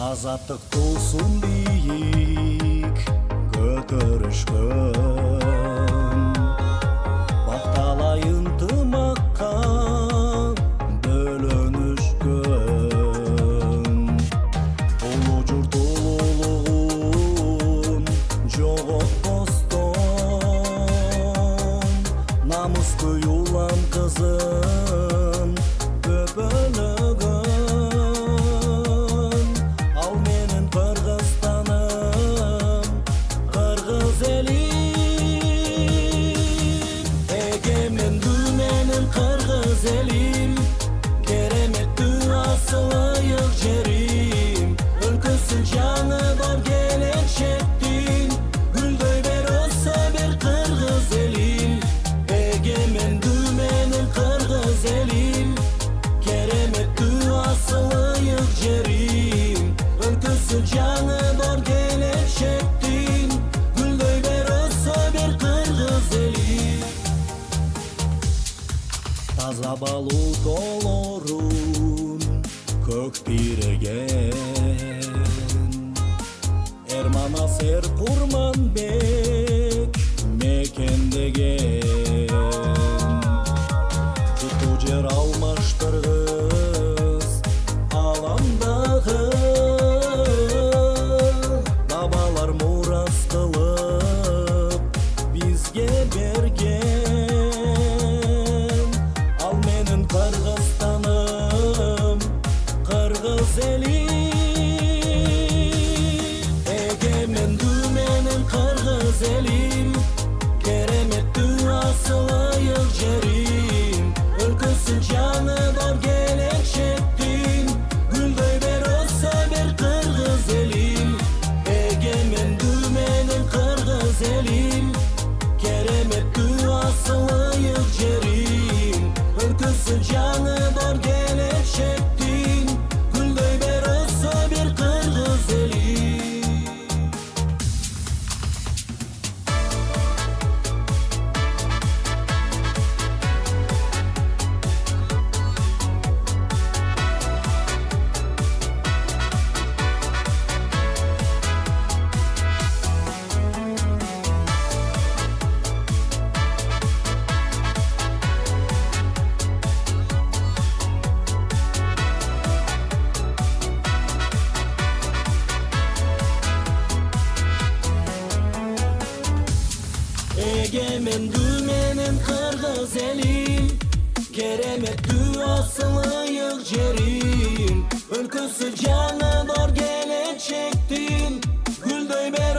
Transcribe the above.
Азаттык тулсун бийик көтөрүшкөн, бакталай ынтымакка бөлөнүшкөн. Улуу журт улуулугун жоготпостон, намыскый улам кызын көпөлөгөн. Ал менин Кыргызстаным, кыргыз элим, эгемендүү менин кыргыз элим, кереметтүү асыл айык жерим, өлкөсү жаңыдан келечектин, гүлдөй бер өссө бир кыргыз элим, эгемендүү менин кыргыз элим, кереметтүү асыл айык жерим, өлкөсү жаңыдан келечектин, гүлдөй бер өссө бир кыргыз элим. Таза балуу тоолорун көк тиреген, Эрманас эр Курманбек мекендеген. Жутуу жер алмаштыргыс аламдагы, бабалар мурас кылып бизге берген. Ал менин Кыргызстаным, кыргыз элим, эгемендүү менин кыргыз элим, кереметтүү асыл айык жерим, өлкөсү жаңыдан келечектин, гүлдөй бер өссө бир кыргыз элим, эгемендүү менин кыргыз элим, кереметтүү асыл айык жерим, өлкөсү жаңыдан келечектин, гүлдөй бер өссө бир кыргыз элим. Эгемендүү менин кыргыз элим, кереметтүү асыл айык жерим, өлкөсү жаңыдан келечектин, гүлдөй бер